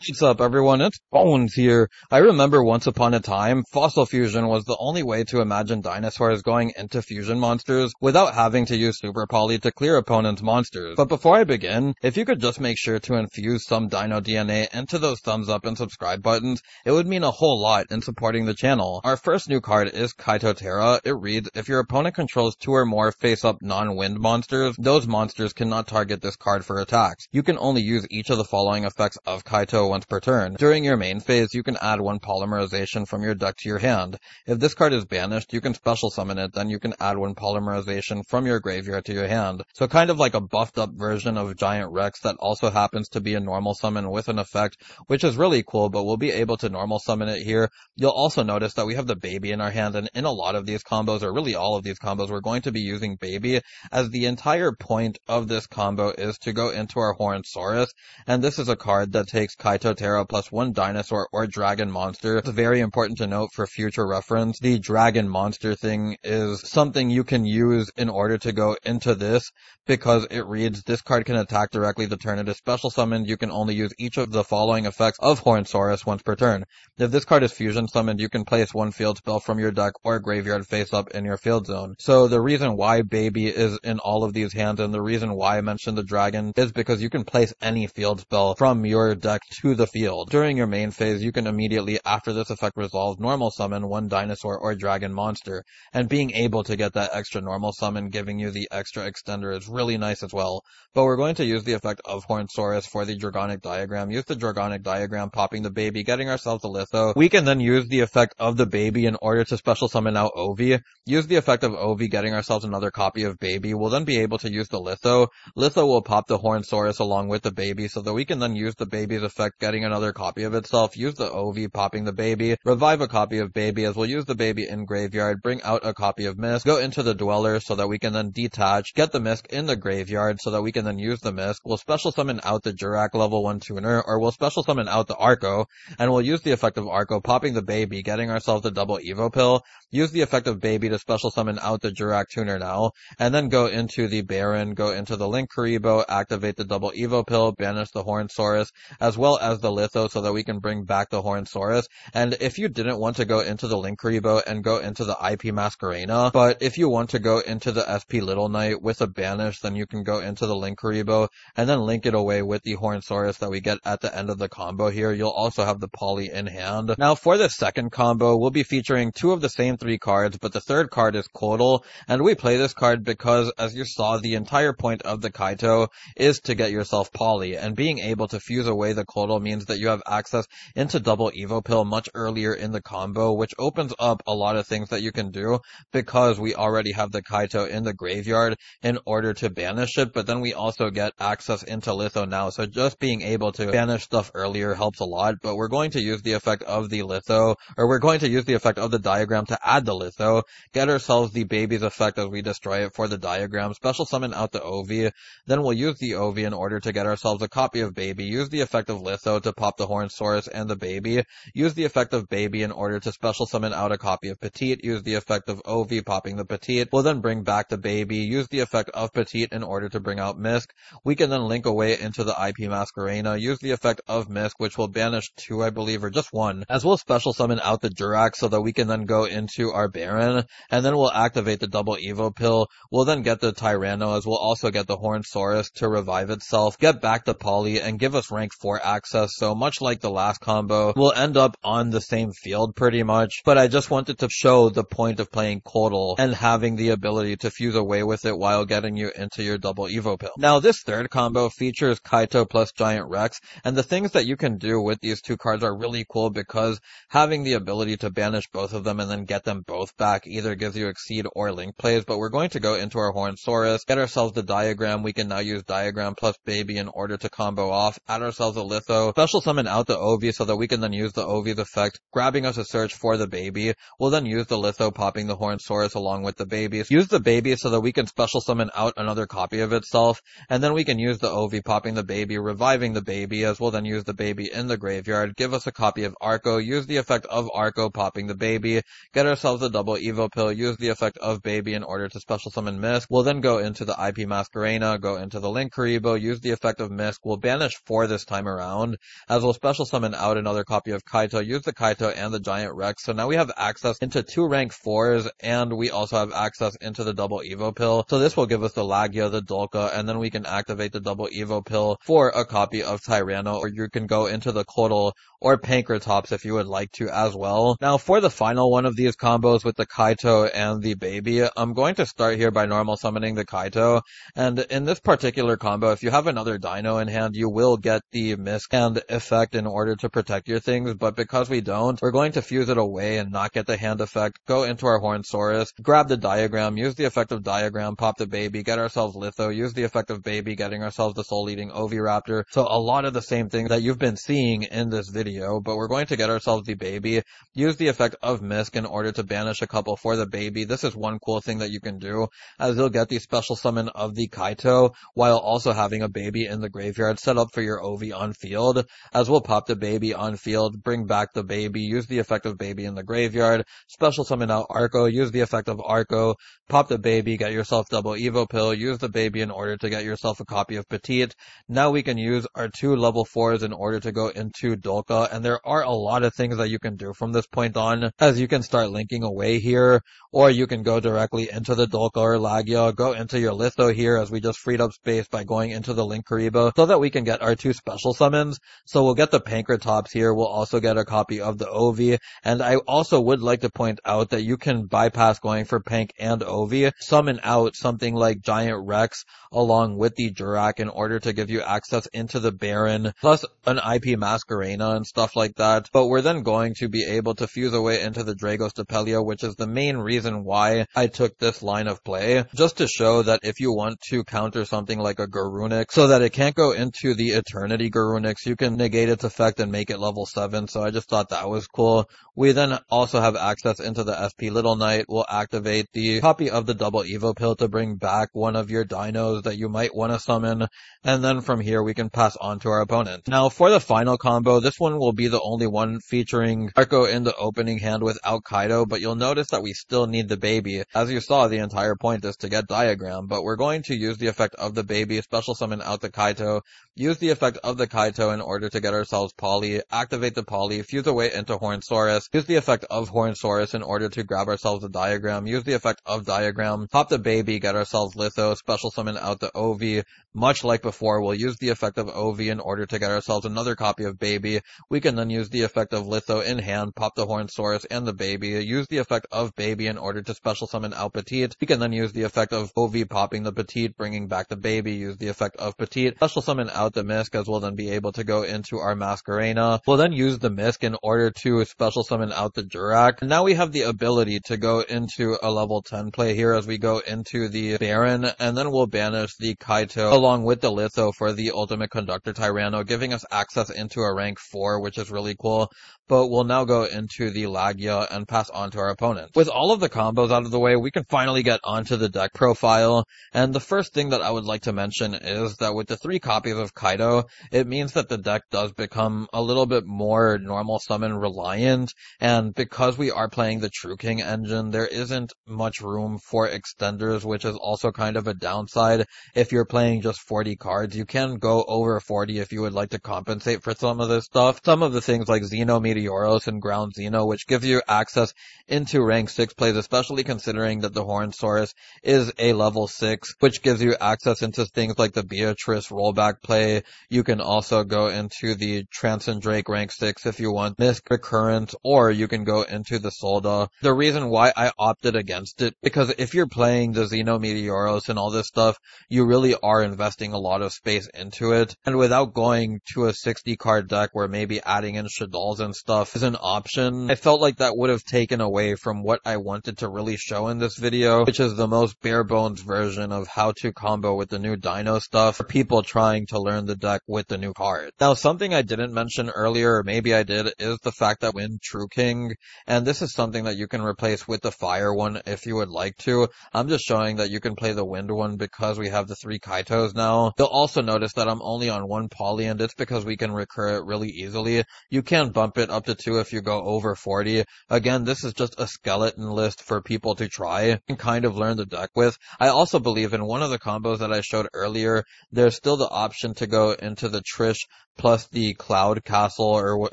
What's up, everyone? It's Bones here. I remember once upon a time, Fossil Fusion was the only way to imagine dinosaurs going into fusion monsters without having to use Super Poly to clear opponents' monsters. But before I begin, if you could just make sure to infuse some Dino DNA into those thumbs up and subscribe buttons, it would mean a whole lot in supporting the channel. Our first new card is Kaito Terra. It reads, if your opponent controls 2 or more face-up non-wind monsters, those monsters cannot target this card for attacks. You can only use each of the following effects of Kaito once per turn. During your main phase, you can add 1 polymerization from your deck to your hand. If this card is banished, you can special summon it, then you can add 1 polymerization from your graveyard to your hand. So kind of like a buffed up version of Giant Rex that also happens to be a normal summon with an effect, which is really cool, but we'll be able to normal summon it here. You'll also notice that we have the baby in our hand, and in a lot of these combos, or really all of these combos, we're going to be using baby, as the entire point of this combo is to go into our Hornsaurus, and this is a card that takes Kaito Terra plus 1 dinosaur or dragon monster. It's very important to note for future reference. The dragon monster thing is something you can use in order to go into this, because it reads, this card can attack directly the turn it is special summoned. You can only use each of the following effects of Hornsaurus once per turn. If this card is fusion summoned, you can place 1 field spell from your deck or graveyard face up in your field zone. So the reason why baby is in all of these hands, and the reason why I mentioned the dragon, is because you can place any field spell from your deck to the field. During your main phase, you can immediately, after this effect resolves, normal summon 1 dinosaur or dragon monster, and being able to get that extra normal summon giving you the extra extender is really nice as well. But we're going to use the effect of Hornsaurus for the Dragonic Diagram. Use the Dragonic Diagram, popping the baby, getting ourselves a Litho. We can then use the effect of the baby in order to special summon out Ovi. Use the effect of Ovi, getting ourselves another copy of baby. We'll then be able to use the Litho. Litho will pop the Hornsaurus along with the baby, so that we can then use the baby's effect, getting another copy of itself. Use the Ovi, popping the baby. Revive a copy of baby, as we'll use the baby in graveyard. Bring out a copy of Mist. Go into the Dweller, so that we can then detach. Get the Mist in the graveyard, so that we can then use the Mist. We'll special summon out the Jurak level 1 tuner, or we'll special summon out the Arco, and we'll use the effect of Arco, popping the baby, getting ourselves a double Evo pill. Use the effect of baby to special summon out the Jurak tuner now, and then go into the Baron, go into the Link Karibo, activate the double Evo pill, banish the Hornsaurus, as well as the Litho, so that we can bring back the Hornsaurus. And if you didn't want to go into the Link Karibo and go into the IP Masquerena, but if you want to go into the SP Little Knight with a banish, then you can go into the Link Karibo, and then link it away with the Hornsaurus that we get at the end of the combo here. You'll also have the Poly in hand. Now for the second combo, we'll be featuring 2 of the same 3 cards, but the third card is Kodal, and we play this card because, as you saw, the entire point of the Kaito is to get yourself Poly, and being able to fuse away the Kodal means that you have access into double Evo pill much earlier in the combo, which opens up a lot of things that you can do, because we already have the Kaito in the graveyard in order to banish it, but then we also get access into Litho now, so just being able to banish stuff earlier helps a lot. But we're going to use the effect of the Litho, or we're going to use the effect of the diagram to add the Litho, get ourselves the baby's effect as we destroy it for the diagram, special summon out the Ovi, then we'll use the Ovi in order to get ourselves a copy of baby, use the effect of Litho to pop the Hornsaurus and the baby, use the effect of baby in order to special summon out a copy of Petite, use the effect of Ovi, popping the Petite, we'll then bring back the baby, use the effect of Petite in order to bring out Misk. We can then link away into the IP Masquerena, use the effect of Misk, which will banish 2, I believe, or just 1, as we'll special summon out the Jurak, so that we can then go into our Baron, and then we'll activate the double Evo pill. We'll then get the Tyranno, as we'll also get the Hornsaurus to revive itself, get back the Poly, and give us rank 4 access. So much like the last combo, we'll end up on the same field pretty much, but I just wanted to show the point of playing Kodal and having the ability to fuse away with it while getting you into your double Evo pill. Now this third combo features Kaito plus Giant Rex, and the things that you can do with these 2 cards are really cool, because having the ability to banish both of them and then get them both back either gives you Exceed or Link plays. But we're going to go into our Hornsaurus, get ourselves the diagram. We can now use diagram plus baby in order to combo off, add ourselves a Litho, special summon out the Ovi, so that we can then use the Ovi's effect, grabbing us a search for the baby. We'll then use the Litho, popping the Hornsaurus along with the baby. Use the baby so that we can special summon out another copy of itself, and then we can use the Ovi, popping the baby, reviving the baby, as we'll then use the baby in the graveyard, give us a copy of Arco, use the effect of Arco, popping the baby, get ourselves a double Evo pill, use the effect of baby in order to special summon Misk. We'll then go into the IP Masquerena, go into the Link Karibo, use the effect of Misk. We'll banish 4 this time around, hand, as we'll special summon out another copy of Kaito, use the Kaito and the Giant Rex. So now we have access into 2 rank 4s, and we also have access into the double Evo pill. So this will give us the Lagia, the Dolka, and then we can activate the double Evo pill for a copy of Tyranno, or you can go into the Kotal or Pankratops if you would like to as well. Now for the final one of these combos with the Kaito and the baby, I'm going to start here by normal summoning the Kaito, and in this particular combo, if you have another Dino in hand, you will get the Miscand effect in order to protect your things, but because we don't, we're going to fuse it away and not get the hand effect, go into our Hornsaurus, grab the Diagram, use the effect of Diagram, pop the baby, get ourselves Litho, use the effect of baby, getting ourselves the Soul-Eating Oviraptor. So a lot of the same things that you've been seeing in this video, but we're going to get ourselves the baby, use the effect of Misk in order to banish a couple for the baby. This is one cool thing that you can do, as you'll get the special summon of the Kaito, while also having a baby in the graveyard set up for your Ovi on field, as we'll pop the baby on field, bring back the baby, use the effect of baby in the graveyard, special summon out Arco, use the effect of Arco, pop the baby, get yourself double Evo pill, use the baby in order to get yourself a copy of Petite. Now we can use our 2 level 4s in order to go into Dolka, and there are a lot of things that you can do from this point on, as you can start linking away here, or you can go directly into the Dolka or Lagia, go into your Litho here, as we just freed up space by going into the Linkuriboh, so that we can get our 2 special summons. So we'll get the Pankratops here, we'll also get a copy of the Ovi, and I also would like to point out that you can bypass going for Pank and Ovi, summon out something like Giant Rex along with the Jurak in order to give you access into the Baron, plus an IP Masquerena and stuff like that. But we're then going to be able to fuse away into the Dragostapelia, which is the main reason why I took this line of play, just to show that if you want to counter something like a Garunix, so that it can't go into the Eternity Garunix, you can negate its effect and make it level 7, so I just thought that was cool. We then also have access into the SP Little Knight. We'll activate the copy of the double Evo pill to bring back one of your dinos that you might want to summon, and then from here we can pass on to our opponent. Now for the final combo, this one will be the only one featuring Arco in the opening hand without Kaito, but you'll notice that we still need the baby. As you saw, the entire point is to get Diagram, but we're going to use the effect of the baby, special summon out the Kaito, use the effect of the Kaito in order to get ourselves Poly, activate the Poly, fuse away into Hornsaurus, use the effect of Hornsaurus in order to grab ourselves a Diagram, use the effect of Diagram, pop the baby, get ourselves Litho, special summon out the Ovi. Much like before, we'll use the effect of Ovi in order to get ourselves another copy of baby. We can then use the effect of Litho in hand, pop the Hornsaurus and the baby, use the effect of baby in order to special summon out Petite. We can then use the effect of Ovi popping the Petite, bringing back the baby, use the effect of Petite, special summon out the Misk, as we'll then be able to go into our Masquerena. We'll then use the Misk in order to special summon out the Jurak. And now we have the ability to go into a level 10 play here as we go into the Baron, and then we'll banish the Kaito along with the Litho for the Ultimate Conductor Tyranno, giving us access into a rank 4, which is really cool. But we'll now go into the Lagia and pass on to our opponent. With all of the combos out of the way, we can finally get onto the deck profile, and the first thing that I would like to mention is that with the 3 copies of Kaito, it means that the deck does become a little bit more normal summon reliant, and because we are playing the True King engine, there isn't much room for extenders, which is also kind of a downside. If you're playing just 40 cards, you can go over 40 if you would like to compensate for some of this stuff. Some of the things like Xeno Meteoros and Ground Xeno, which gives you access into rank 6 plays, especially considering that the Hornsaurus is a level 6, which gives you access into things like the Beatrice rollback play. You can also go into the Transcend Drake rank 6 if you want Misk Recurrent, or you can go into the Solda. The reason why I opted against it, because if you're playing the Xeno Meteoros and all this stuff, you really are investing a lot of space into it, and without going to a 60 card deck where maybe adding in Shaddolls and stuff is an option, I felt like that would have taken away from what I wanted to really show in this video, which is the most bare bones version of how to combo with the new Dino stuff for people trying to learn the deck with the new card. Now, something I didn't mention earlier, or maybe I did, is the fact that in True King, and this is something that you can replace with the Fire one if you would like to. I'm just showing that you can play the Wind one because we have the 3 Kaitos now. You'll also notice that I'm only on 1 Poly, and it's because we can recur it really easily. You can bump it up to 2 if you go over 40. Again, this is just a skeleton list for people to try and kind of learn the deck with. I also believe in one of the combos that I showed earlier, there's still the option to go into the Trish plus the Cloud Castle or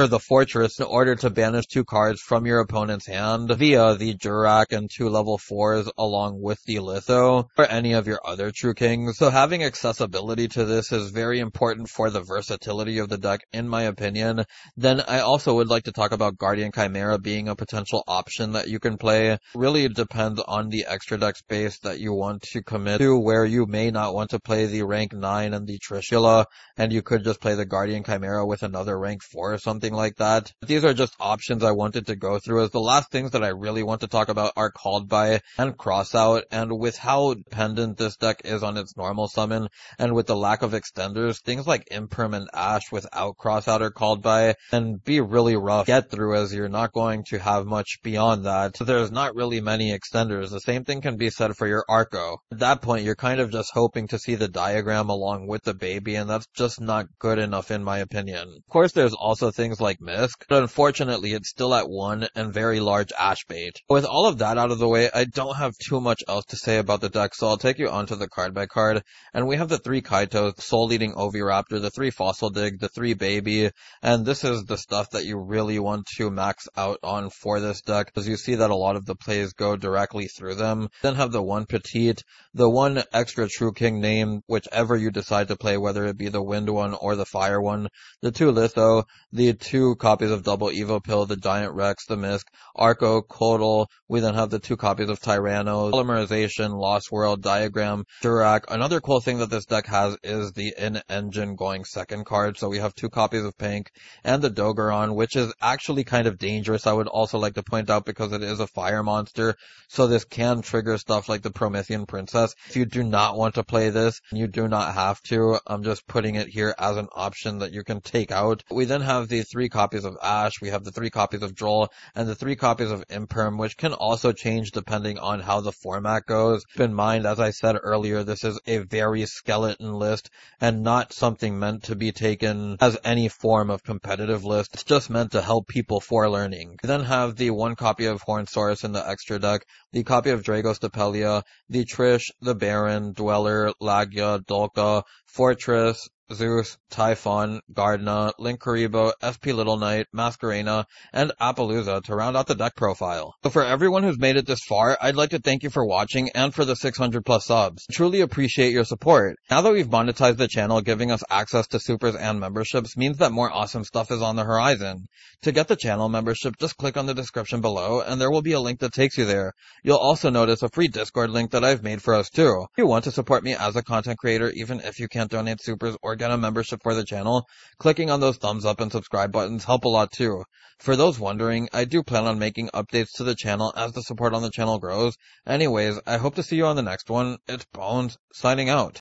the Fortress in order to banish 2 cards from your opponent's hand via the Jurak and 2 level 4s along with the Litho or any of your other True Kings. So having accessibility to this is very important for the versatility of the deck in my opinion. Then I also would like to talk about Guardian Chimera being a potential option that you can play. Really it depends on the extra deck space that you want to commit to, where you may not want to play the rank 9 and the Trishula, and you could just play the Guardian Chimera with another rank 4 or something like that. These are just options I wanted to go through, as the last things that I really want to talk about are Called By and Crossout, and with how dependent this deck is on its normal summon, and with the lack of extenders, things like Imperm and Ash without Crossout or Called By and be really rough to get through, as you're not going to have much beyond that. So there's not really many extenders. The same thing can be said for your Arco. At that point, you're kind of just hoping to see the diagram along with the baby, and that's just not good enough in my opinion. Of course, there's also things like Misk, but unfortunately, it's still at 1 and very large Ash bait. With all of that out of the way, I don't have too much else to say about the deck, so I'll take you onto the card by card. And we have the 3 Kaitos, Soul Eating Oviraptor, the 3 Fossil Dig, the 3 Baby, and this is the stuff that you really want to max out on for this deck, because you see that a lot of the plays go directly through them. Then have the 1 Petite, the 1 extra True King name, whichever you decide to play, whether it be the Wind one or the Fire one, the 2 Litho, the 2 copies of Double Evo Pill, the Giant Rex, the Misk, Arco, Kodal. We then have the 2 copies of Tyranno, Polymerization, Lost World, Diagram, Jurak. Another cool thing that this deck has is the in-engine going second card, so we have 2 copies of Pink, and the Dogeron, which is actually kind of dangerous, I would also like to point out, because it is a fire monster, so this can trigger stuff like the Promethean Princess. If you do not want to play this, you do not have to. I'm just putting it here as an option that you can take out. We then have the 3 copies of Ash, we have the 3 copies of Droll, and the 3 copies of Imperm, which can also change depending on how the format goes. Keep in mind, as I said earlier, this is a very skeleton list, and not something meant to be taken as any form of competitive list. It's just meant to help people for learning. We then have the 1 copy of Hornsaurus in the extra deck, the copy of Dragos Depelia, the Trish, the Baron, Dweller, Lagya, Dolka, Fortress, Zeus, Typhon, Gardna, Linkuriboh, SP Little Knight, Masquerena, and Appaloosa to round out the deck profile. So for everyone who's made it this far, I'd like to thank you for watching and for the 600 plus subs. Truly appreciate your support. Now that we've monetized the channel, giving us access to supers and memberships means that more awesome stuff is on the horizon. To get the channel membership, just click on the description below and there will be a link that takes you there. You'll also notice a free Discord link that I've made for us too. If you want to support me as a content creator, even if you can't donate supers or get a membership for the channel, clicking on those thumbs up and subscribe buttons help a lot too. For those wondering, I do plan on making updates to the channel as the support on the channel grows. Anyways, I hope to see you on the next one. It's Bones, signing out.